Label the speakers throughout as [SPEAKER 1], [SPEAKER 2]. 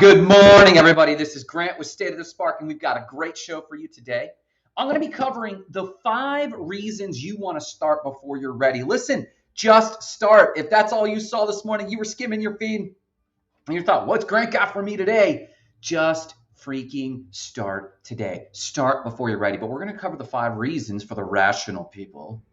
[SPEAKER 1] Good morning, everybody. This is Grant with State of the Spark, and we've got a great show for you today. I'm going to be covering the 5 reasons you want to start before you're ready. Listen, just start. If that's all you saw this morning, you were skimming your feed, and you thought, what's Grant got for me today? Just freaking start today. Start before you're ready. But we're going to cover the 5 reasons for the rational people.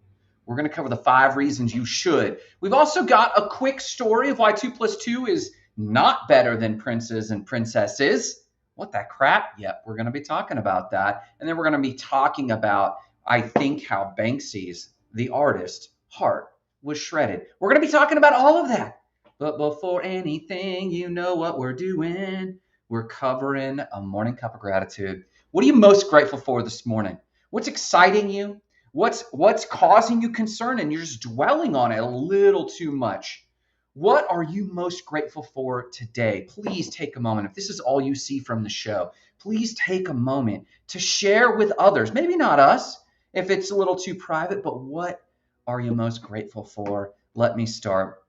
[SPEAKER 1] We're going to cover the 5 reasons you should. We've also got a quick story of why 2 plus 2 is not better than princes and princesses. What that crap? Yep, we're going to be talking about that. And then we're going to be talking about, I think, how Banksy's, the artist, heart was shredded. We're going to be talking about all of that. But before anything, you know what we're doing. We're covering a morning cup of gratitude. What are you most grateful for this morning? What's exciting you? What's causing you concern and you're just dwelling on it a little too much? What are you most grateful for today? Please take a moment. If this is all you see from the show, please take a moment to share with others. Maybe not us, if it's a little too private, but what are you most grateful for? Let me start.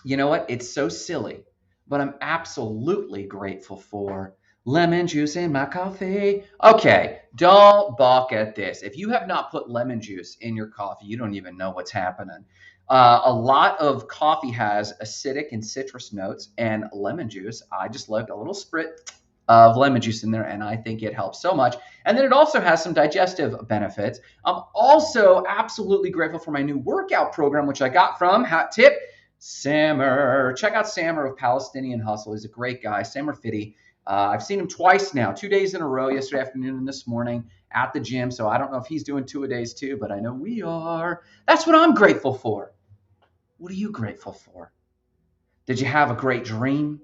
[SPEAKER 1] You know what? It's so silly, but I'm absolutely grateful for lemon juice in my coffee. Okay, don't balk at this. If you have not put lemon juice in your coffee, you don't even know what's happening. A lot of coffee has acidic and citrus notes, and lemon juice, I just like a little sprit of lemon juice in there, and I think it helps so much. And then it also has some digestive benefits. I'm also absolutely grateful for my new workout program, which I got from, hot tip, Samer. Check out Samer of Palestinian Hustle. He's a great guy, Samer Fitty. I've seen him twice now, 2 days in a row, yesterday afternoon and this morning at the gym. So I don't know if he's doing 2-a-days too, but I know we are. That's what I'm grateful for. What are you grateful for? Did you have a great dream?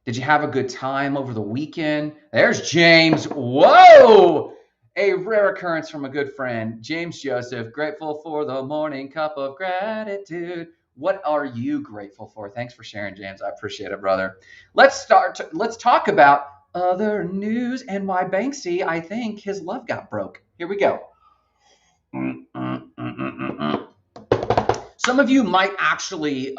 [SPEAKER 1] Did you have a good time over the weekend? There's James. Whoa! A rare occurrence from a good friend, James Joseph. Grateful for the morning cup of gratitude. What are you grateful for? Thanks for sharing, James. I appreciate it, brother. Let's talk about other news and why Banksy, I think, his love got broke. Here we go. Some of you might actually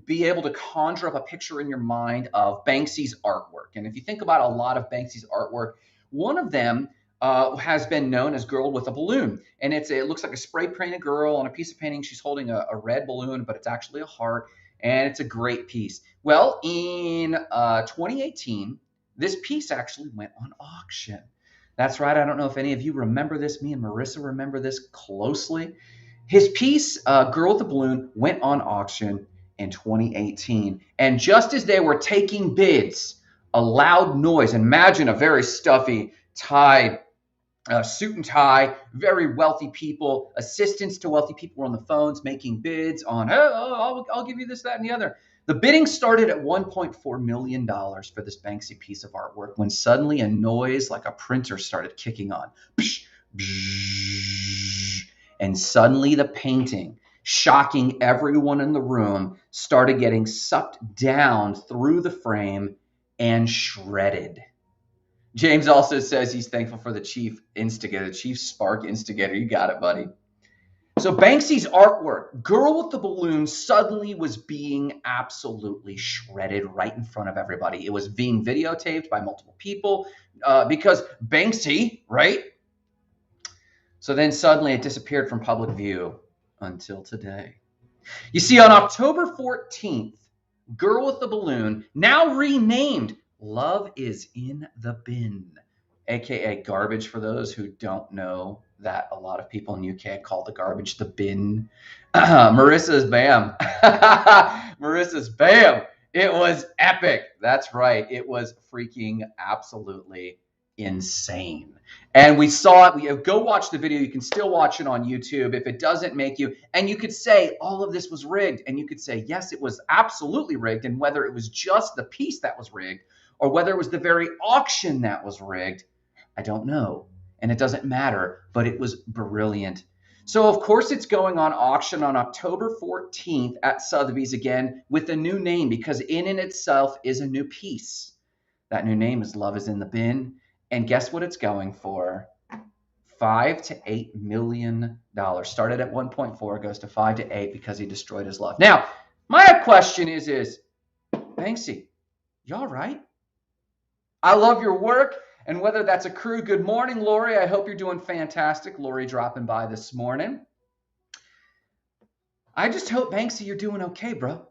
[SPEAKER 1] be able to conjure up a picture in your mind of Banksy's artwork. And if you think about a lot of Banksy's artwork, one of them has been known as Girl with a Balloon. And it looks like a spray painted girl on a piece of painting. She's holding a red balloon, but it's actually a heart. And it's a great piece. Well, in 2018, this piece actually went on auction. That's right. I don't know if any of you remember this. Me and Marissa remember this closely. His piece, Girl with a Balloon, went on auction in 2018. And just as they were taking bids, a loud noise, imagine a very stuffy tie, suit and tie, very wealthy people, assistants to wealthy people were on the phones making bids on, oh, I'll give you this, that, and the other. The bidding started at $1.4 million for this Banksy piece of artwork when suddenly a noise like a printer started kicking on. Psh, psh, and suddenly the painting, shocking everyone in the room, started getting sucked down through the frame and shredded. James also says he's thankful for the chief instigator, the chief spark instigator. You got it, buddy. So Banksy's artwork, Girl with the Balloon, suddenly was being absolutely shredded right in front of everybody. It was being videotaped by multiple people because Banksy, right? So then suddenly it disappeared from public view until today. You see, on October 14th, Girl with the Balloon, now renamed Love is in the Bin, aka garbage for those who don't know that a lot of people in UK call the garbage the bin. Marissas, bam. Marissas, bam. It was epic. That's right. It was freaking absolutely insane. And we saw it. Go watch the video. You can still watch it on YouTube if it doesn't make you. And you could say all of this was rigged. And you could say, yes, it was absolutely rigged. And whether it was just the piece that was rigged or whether it was the very auction that was rigged, I don't know. And it doesn't matter, but it was brilliant. So, of course, it's going on auction on October 14th at Sotheby's again with a new name because in and itself is a new piece. That new name is Love is in the Bin. And guess what it's going for? $5 to $8 million. Started at 1.4, goes to 5 to 8 because he destroyed his love. Now, my question is Banksy, you all right? I love your work. And whether that's a crew, good morning, Lori. I hope you're doing fantastic. Lori dropping by this morning. I just hope, Banksy, you're doing okay, bro.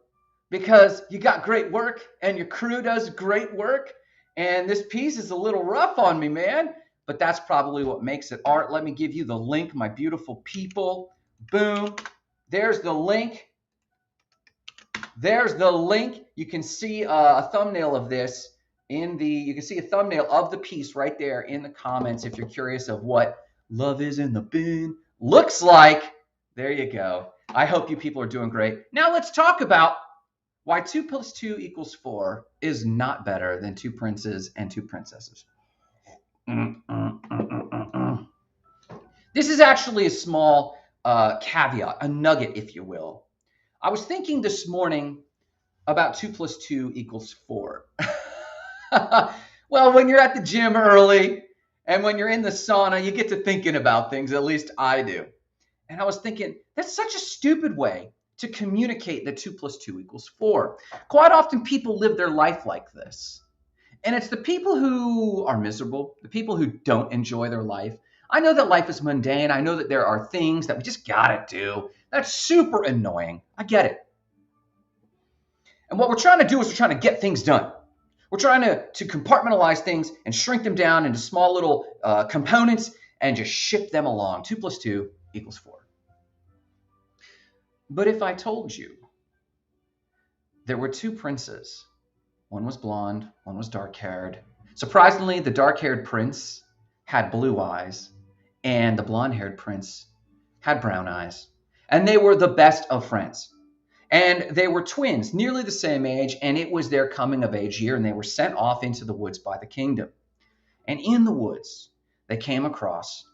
[SPEAKER 1] Because you got great work and your crew does great work. And this piece is a little rough on me, man. But that's probably what makes it art. Let me give you the link, my beautiful people. Boom. There's the link. There's the link. You can see a thumbnail of this you can see a thumbnail of the piece right there in the comments if you're curious of what love is in the bin looks like. There you go. I hope you people are doing great. Now let's talk about why 2 + 2 = 4 is not better than 2 princes and 2 princesses. This is actually a small caveat, a nugget, if you will. I was thinking this morning about 2 + 2 = 4. Well, when you're at the gym early and when you're in the sauna, you get to thinking about things. At least I do. And I was thinking, that's such a stupid way to communicate that 2 + 2 = 4. Quite often people live their life like this. And it's the people who are miserable, the people who don't enjoy their life. I know that life is mundane. I know that there are things that we just gotta do. That's super annoying. I get it. And what we're trying to do is we're trying to get things done. We're trying to compartmentalize things and shrink them down into small little components and just ship them along. 2 + 2 = 4. But if I told you there were 2 princes, one was blonde, one was dark-haired. Surprisingly, the dark-haired prince had blue eyes, and the blonde-haired prince had brown eyes. And they were the best of friends. And they were twins, nearly the same age, and it was their coming-of-age year, and they were sent off into the woods by the kingdom. And in the woods, they came across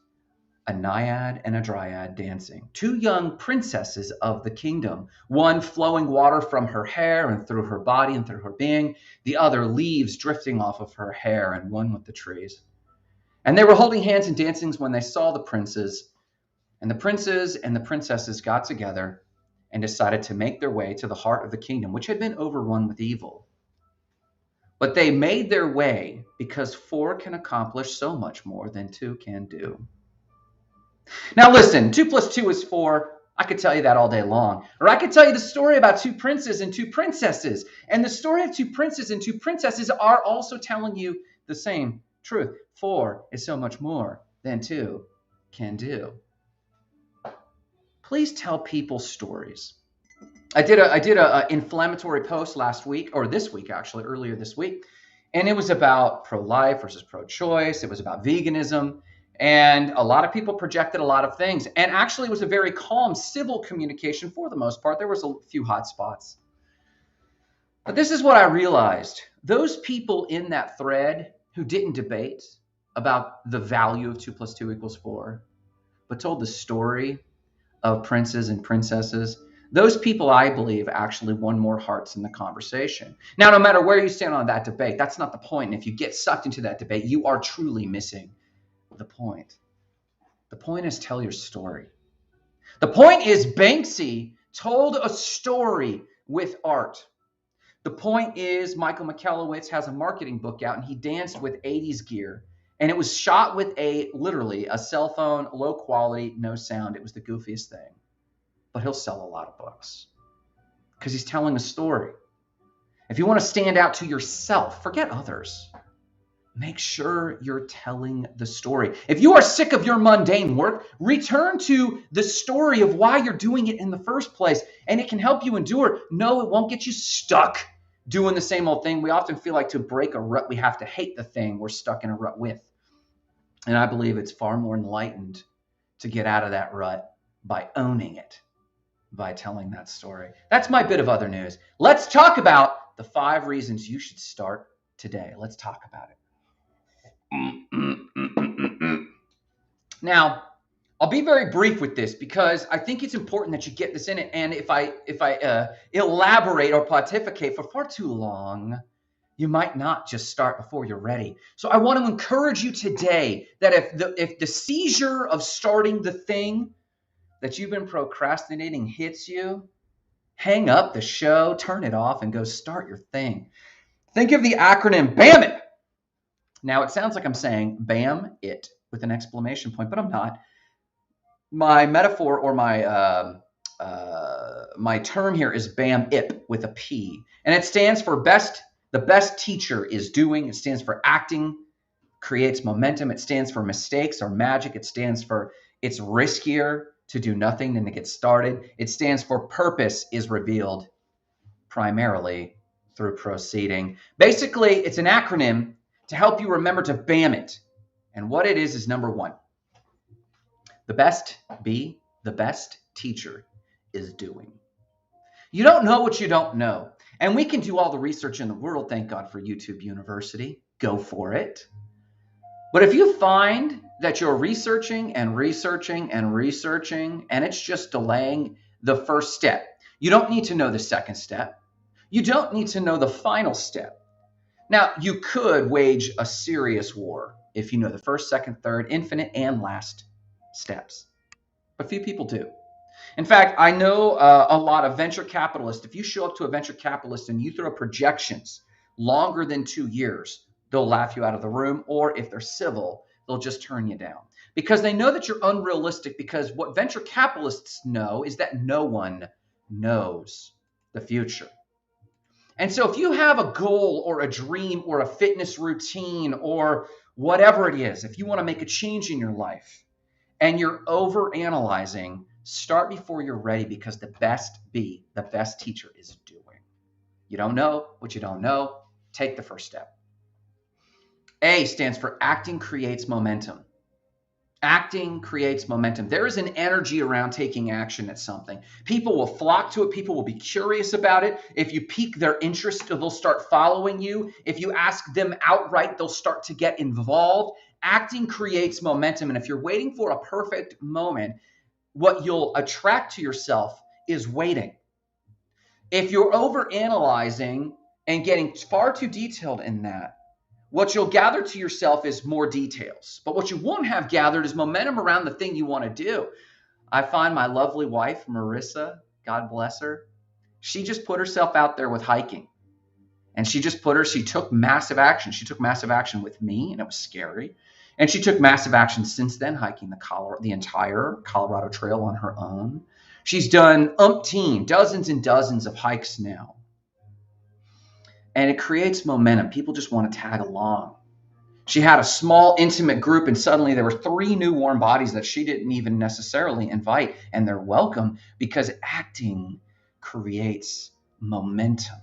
[SPEAKER 1] a naiad and a dryad dancing, 2 young princesses of the kingdom, one flowing water from her hair and through her body and through her being, the other leaves drifting off of her hair and one with the trees. And they were holding hands and dancing when they saw the princes, and the princes and the princesses got together and decided to make their way to the heart of the kingdom, which had been overrun with evil. But they made their way because 4 can accomplish so much more than 2 can do. Now listen, 2 + 2 = 4. I could tell you that all day long. Or I could tell you the story about 2 princes and 2 princesses. And the story of 2 princes and 2 princesses are also telling you the same truth. 4 is so much more than 2 can do. Please tell people stories. I did a inflammatory post last week, or this week actually, earlier this week, and it was about pro-life versus pro-choice. It was about veganism, and a lot of people projected a lot of things. And actually, it was a very calm, civil communication for the most part. There was a few hot spots. But this is what I realized. Those people in that thread who didn't debate about the value of 2 + 2 = 4, but told the story of princes and princesses, those people, I believe, actually won more hearts in the conversation. Now, no matter where you stand on that debate, that's not the point. And if you get sucked into that debate, you are truly missing the point. The point is tell your story. The point is Banksy told a story with art. The point is Michael Michalowicz has a marketing book out and he danced with 80s gear. And it was shot with literally a cell phone, low quality, no sound. It was the goofiest thing. But he'll sell a lot of books because he's telling a story. If you want to stand out to yourself, forget others. Make sure you're telling the story. If you are sick of your mundane work, return to the story of why you're doing it in the first place. And it can help you endure. No, it won't get you stuck doing the same old thing. We often feel like to break a rut, we have to hate the thing we're stuck in a rut with. And I believe it's far more enlightened to get out of that rut by owning it, by telling that story. That's my bit of other news. Let's talk about the 5 reasons you should start today. Let's talk about it. Now, I'll be very brief with this because I think it's important that you get this in it. And if I elaborate or pontificate for far too long, you might not just start before you're ready. So I want to encourage you today that if the seizure of starting the thing that you've been procrastinating hits you, hang up the show, turn it off, and go start your thing. Think of the acronym BAMIT. Now, it sounds like I'm saying bam it with an exclamation point, but I'm not. My metaphor or my term here is bam ip with a P, and it stands for best. The best teacher is doing. It stands for acting creates momentum. It stands for mistakes or magic. It stands for it's riskier to do nothing than to get started. It stands for purpose is revealed primarily through proceeding. Basically, it's an acronym to help you remember to BAM it. And what it is number one, the best teacher is doing. You don't know what you don't know. And we can do all the research in the world. Thank God for YouTube University. Go for it. But if you find that you're researching and researching and researching, and it's just delaying the first step, you don't need to know the second step. You don't need to know the final step. Now, you could wage a serious war if you know the first, second, third, infinite, and last steps. But few people do. In fact, I know a lot of venture capitalists. If you show up to a venture capitalist and you throw projections longer than 2 years, they'll laugh you out of the room, or if they're civil, they'll just turn you down because they know that you're unrealistic. Because what venture capitalists know is that no one knows the future. And so if you have a goal or a dream or a fitness routine or whatever it is, if you want to make a change in your life and you're over analyzing, start before you're ready, because the best teacher is doing. You don't know what you don't know. Take the first step. A stands for acting creates momentum. Acting creates momentum. There is an energy around taking action at something. People will flock to it. People will be curious about it. If you pique their interest, they'll start following you. If you ask them outright, they'll start to get involved. Acting creates momentum. And if you're waiting for a perfect moment, what you'll attract to yourself is waiting. If you're overanalyzing and getting far too detailed in that, what you'll gather to yourself is more details. But what you won't have gathered is momentum around the thing you want to do. I find my lovely wife, Marissa, God bless her, she just put herself out there with hiking. And she took massive action. She took massive action with me, and it was scary. And she took massive action since then, hiking the entire Colorado Trail on her own. She's done dozens and dozens of hikes now. And it creates momentum. People just want to tag along. She had a small, intimate group, and suddenly there were 3 new warm bodies that she didn't even necessarily invite, and they're welcome because acting creates momentum.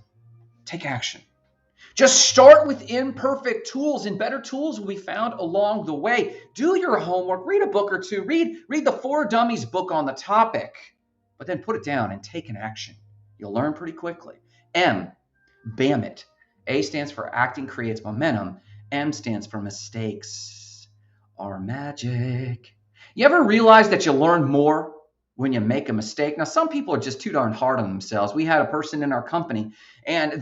[SPEAKER 1] Take action. Just start with imperfect tools, and better tools will be found along the way. Do your homework. Read a book or two. Read the For Dummies book on the topic, but then put it down and take an action. You'll learn pretty quickly. M, BAM it. A stands for acting creates momentum. M stands for mistakes are magic. You ever realize that you learn more when you make a mistake? Now, some people are just too darn hard on themselves. We had a person in our company, and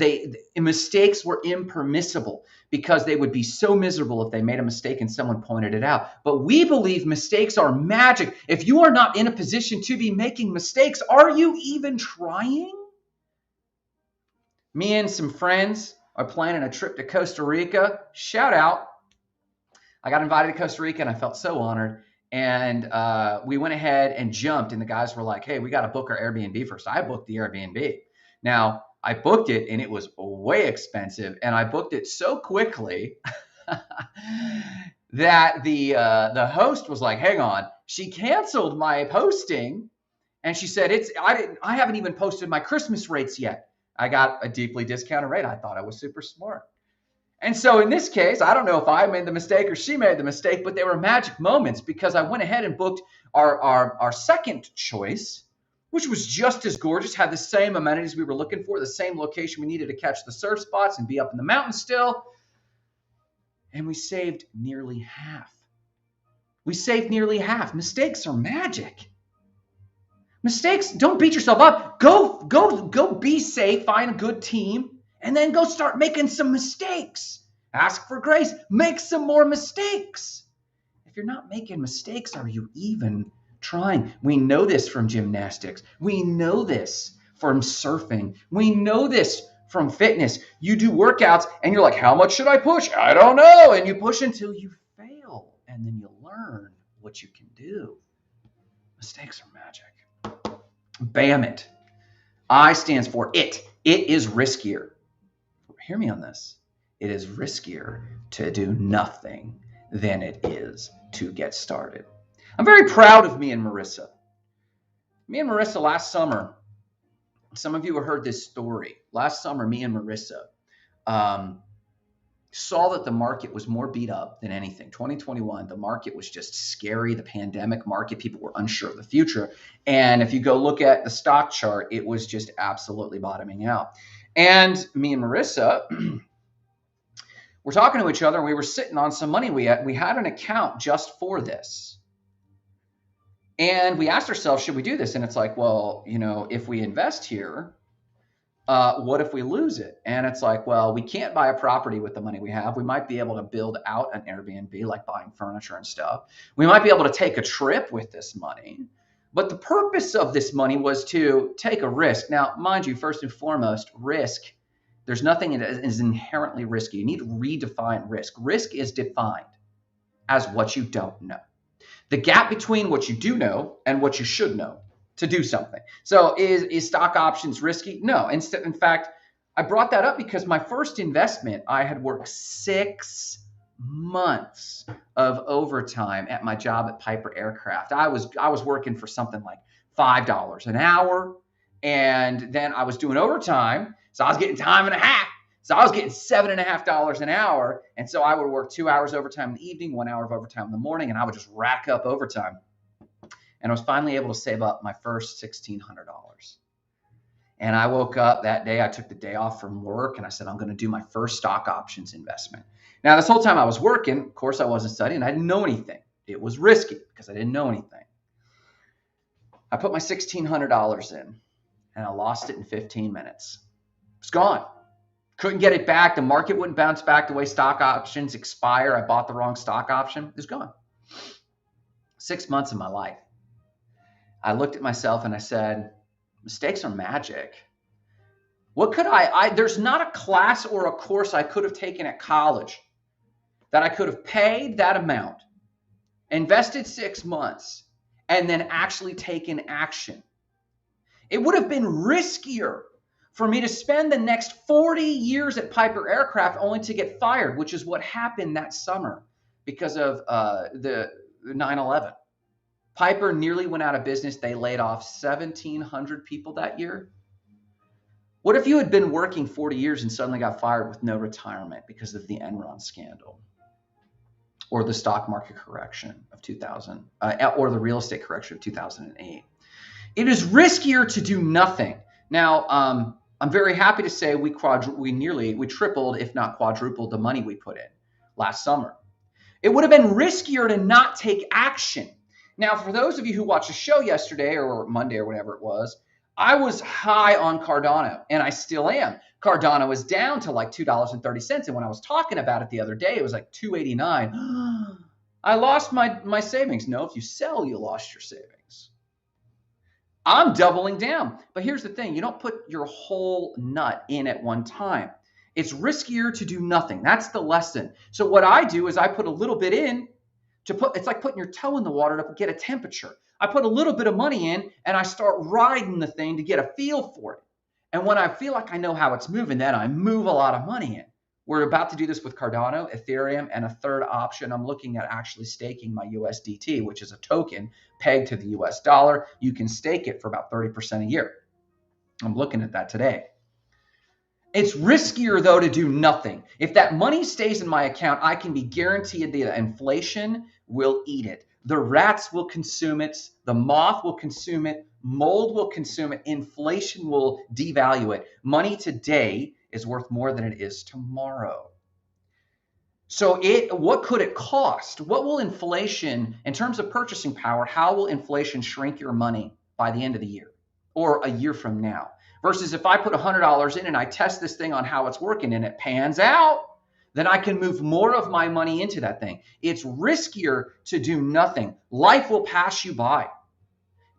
[SPEAKER 1] mistakes were impermissible because they would be so miserable if they made a mistake and someone pointed it out. But we believe mistakes are magic. If you are not in a position to be making mistakes, are you even trying? Me and some friends are planning a trip to Costa Rica. Shout out. I got invited to Costa Rica, and I felt so honored. And we went ahead and jumped, and the guys were like, hey, we got to book our Airbnb first. I booked the Airbnb. Now, I booked it, and it was way expensive, and I booked it so quickly that the host was like, hang on. She canceled my posting, and she said, I haven't even posted my Christmas rates yet. I got a deeply discounted rate. I thought I was super smart. And so in this case, I don't know if I made the mistake or she made the mistake, but they were magic moments because I went ahead and booked our second choice, which was just as gorgeous, had the same amenities we were looking for, the same location we needed to catch the surf spots and be up in the mountains still. And we saved nearly half. Mistakes are magic. Mistakes, don't beat yourself up. Go be safe, find a good team, and then go start making some mistakes. Ask for grace. Make some more mistakes. If you're not making mistakes, are you even trying? We know this from gymnastics. We know this from surfing. We know this from fitness. You do workouts and you're like, how much should I push? I don't know. And you push until you fail, and then you learn what you can do. Mistakes are magic. Bam it. I stands for it. It is riskier. Hear me on this. It is riskier to do nothing than it is to get started. I'm very proud of me and Marissa. Me and Marissa last summer, some of you have heard this story. Last summer, me and Marissa saw that the market was more beat up than anything. 2021, the market was just scary. The pandemic market, people were unsure of the future. And if you go look at the stock chart, it was just absolutely bottoming out. And me and Marissa were talking to each other, and we were sitting on some money. We had an account just for this. And we asked ourselves, should we do this? And it's like, well, if we invest here, what if we lose it? And it's like, well, we can't buy a property with the money we have. We might be able to build out an Airbnb, like buying furniture and stuff. We might be able to take a trip with this money. But the purpose of this money was to take a risk. Now, mind you, first and foremost, risk, there's nothing that is inherently risky. You need to redefine risk. Risk is defined as what you don't know. The gap between what you do know and what you should know to do something. So is stock options risky? No. In fact, I brought that up because my first investment, I had worked 6 months of overtime at my job at Piper Aircraft. I was working for something like $5 an hour, and then I was doing overtime, so I was getting time and a half. So I was getting $7.50 an hour, and so I would work 2 hours overtime in the evening, 1 hour of overtime in the morning, and I would just rack up overtime. And I was finally able to save up my first $1,600. And I woke up that day, I took the day off from work, and I said, I'm going to do my first stock options investment. Now, this whole time I was working, of course, I wasn't studying. I didn't know anything. It was risky because I didn't know anything. I put my $1,600 in, and I lost it in 15 minutes. It's gone. Couldn't get it back. The market wouldn't bounce back the way stock options expire. I bought the wrong stock option. It's gone. 6 months of my life. I looked at myself and I said, mistakes are magic. What could there's not a class or a course I could have taken at college that I could have paid that amount, invested 6 months, and then actually taken action. It would have been riskier for me to spend the next 40 years at Piper Aircraft only to get fired, which is what happened that summer because of the 9/11. Piper nearly went out of business. They laid off 1,700 people that year. What if you had been working 40 years and suddenly got fired with no retirement because of the Enron scandal or the stock market correction of 2000 or the real estate correction of 2008? It is riskier to do nothing. Now, I'm very happy to say we tripled, if not quadrupled, the money we put in last summer. It would have been riskier to not take action. Now, for those of you who watched the show yesterday or Monday or whatever it was, I was high on Cardano, and I still am. Cardano is down to like $2.30, and when I was talking about it the other day, it was like $2.89. I lost my savings. No, if you sell, you lost your savings. I'm doubling down. But here's the thing. You don't put your whole nut in at one time. It's riskier to do nothing. That's the lesson. So what I do is I put a little bit in it's like putting your toe in the water to get a temperature. I put a little bit of money in and I start riding the thing to get a feel for it. And when I feel like I know how it's moving, then I move a lot of money in. We're about to do this with Cardano, Ethereum, and a third option. I'm looking at actually staking my USDT, which is a token pegged to the US dollar. You can stake it for about 30% a year. I'm looking at that today. It's riskier, though, to do nothing. If that money stays in my account, I can be guaranteed the inflation will eat it. The rats will consume it. The moth will consume it. Mold will consume it. Inflation will devalue it. Money today is worth more than it is tomorrow. So what could it cost? What will inflation, in terms of purchasing power, how will inflation shrink your money by the end of the year or a year from now? Versus if I put $100 in and I test this thing on how it's working and it pans out, then I can move more of my money into that thing. It's riskier to do nothing. Life will pass you by.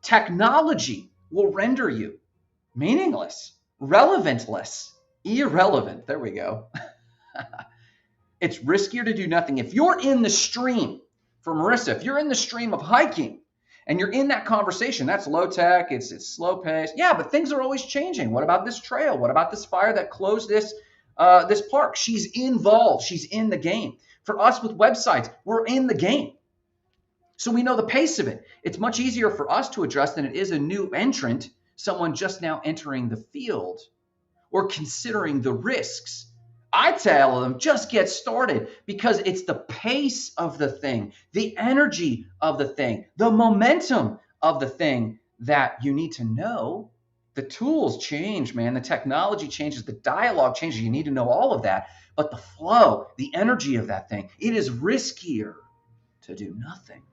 [SPEAKER 1] Technology will render you meaningless, relevantless. Irrelevant. There we go. It's riskier to do nothing. If you're in the stream, for Marissa, if you're in the stream of hiking and you're in that conversation, that's low tech, it's slow pace. Yeah, but things are always changing. What about this trail? What about this fire that closed this park? She's involved. She's in the game. For us with websites, we're in the game. So we know the pace of it. It's much easier for us to adjust than it is a new entrant, someone just now entering the field or considering the risks. I tell them, just get started, because it's the pace of the thing, the energy of the thing, the momentum of the thing that you need to know. The tools change, man. The technology changes. The dialogue changes. You need to know all of that. But the flow, the energy of that thing, it is riskier to do nothing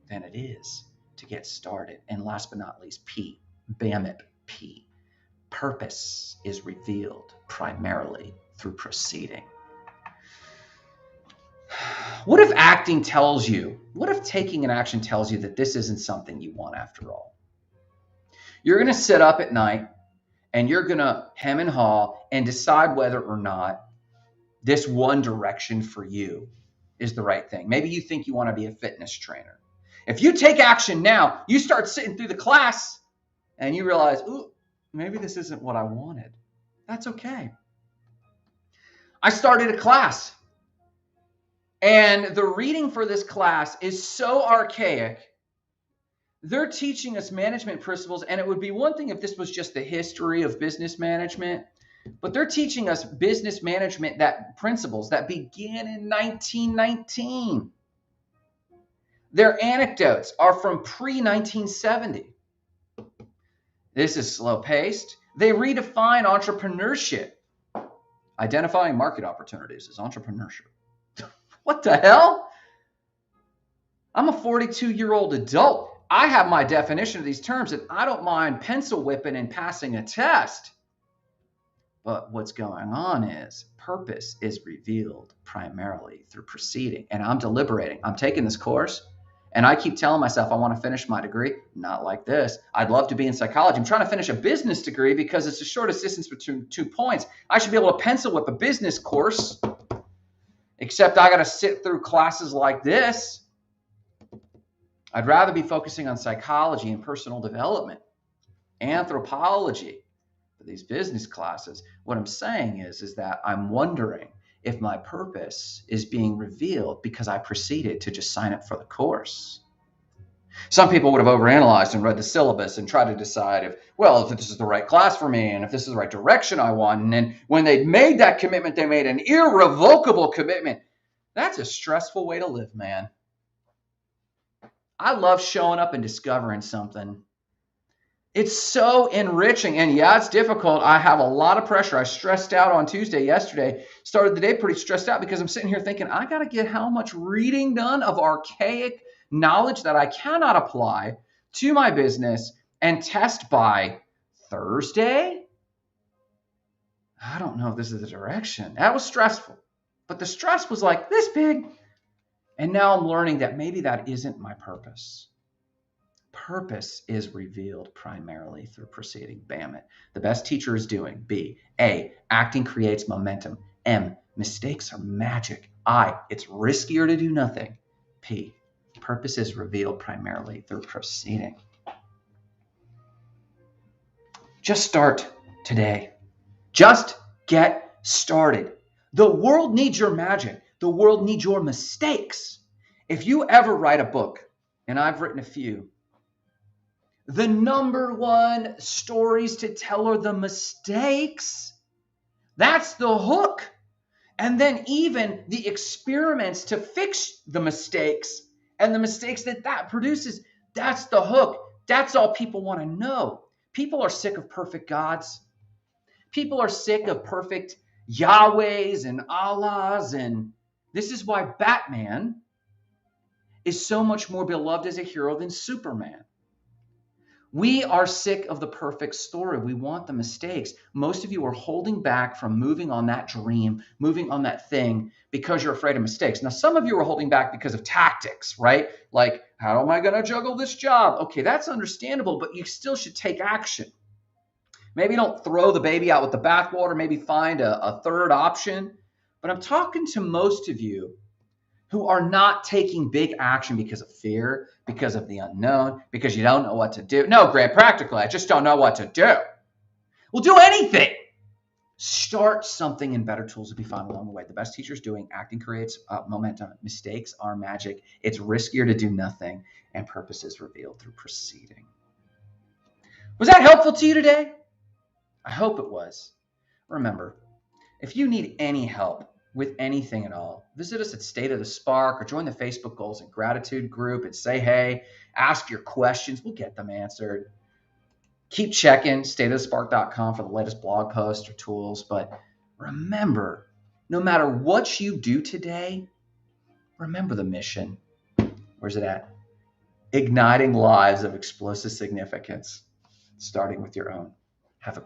[SPEAKER 1] than it is to get started. And last but not least, P, BAMIP, P. Purpose is revealed primarily through proceeding. What if acting tells you, what if taking an action tells you that this isn't something you want after all? You're going to sit up at night and you're going to hem and haw and decide whether or not this one direction for you is the right thing. Maybe you think you want to be a fitness trainer. If you take action now, you start sitting through the class and you realize, ooh, maybe this isn't what I wanted. That's okay. I started a class, and the reading for this class is so archaic. They're teaching us management principles, and it would be one thing if this was just the history of business management, but they're teaching us business management principles that began in 1919. Their anecdotes are from pre-1970. This is slow-paced. They redefine entrepreneurship. Identifying market opportunities is entrepreneurship. What the hell? I'm a 42-year-old adult. I have my definition of these terms, and I don't mind pencil whipping and passing a test. But what's going on is purpose is revealed primarily through proceeding. And I'm deliberating. I'm taking this course, and I keep telling myself I want to finish my degree. Not like this. I'd love to be in psychology. I'm trying to finish a business degree because it's the shortest distance between 2 points. I should be able to pencil whip a business course, except I got to sit through classes like this. I'd rather be focusing on psychology and personal development, anthropology, for these business classes. What I'm saying is that I'm wondering if my purpose is being revealed because I proceeded to just sign up for the course. Some people would have overanalyzed and read the syllabus and tried to decide if this is the right class for me and if this is the right direction I want. And then when they made that commitment, they made an irrevocable commitment. That's a stressful way to live, man. I love showing up and discovering something. It's so enriching. And yeah, it's difficult. I have a lot of pressure. I stressed out on Tuesday yesterday. Started the day pretty stressed out because I'm sitting here thinking, I got to get how much reading done of archaic knowledge that I cannot apply to my business and test by Thursday. I don't know if this is the direction. That was stressful. But the stress was like this big. And now I'm learning that maybe that isn't my purpose. Purpose is revealed primarily through proceeding. Bam it. The best teacher is doing. B. A. Acting creates momentum. M. Mistakes are magic. I. It's riskier to do nothing. P. Purpose is revealed primarily through proceeding. Just start today. Just get started. The world needs your magic. The world needs your mistakes. If you ever write a book, and I've written a few, the number one stories to tell are the mistakes. That's the hook. And then even the experiments to fix the mistakes and the mistakes that produces, that's the hook. That's all people want to know. People are sick of perfect gods. People are sick of perfect Yahwehs and Allahs. And this is why Batman is so much more beloved as a hero than Superman. We are sick of the perfect story. We want the mistakes. Most of you are holding back from moving on that dream, moving on that thing because you're afraid of mistakes. Now, some of you are holding back because of tactics, right? Like, how am I going to juggle this job? Okay, that's understandable, but you still should take action. Maybe don't throw the baby out with the bathwater. Maybe find a third option. But I'm talking to most of you who are not taking big action because of fear, because of the unknown, because you don't know what to do. No, Grant, practically, I just don't know what to do. Well, do anything. Start something, and better tools will be found along the way. The best teachers doing acting creates momentum. Mistakes are magic. It's riskier to do nothing, and purpose is revealed through proceeding. Was that helpful to you today? I hope it was. Remember, if you need any help with anything at all, visit us at State of the Spark or join the Facebook Goals and Gratitude group and say hey, ask your questions. We'll get them answered. Keep checking stateofthespark.com for the latest blog posts or tools. But remember, no matter what you do today, remember the mission. Where's it at? Igniting lives of explosive significance, starting with your own. Have a great day.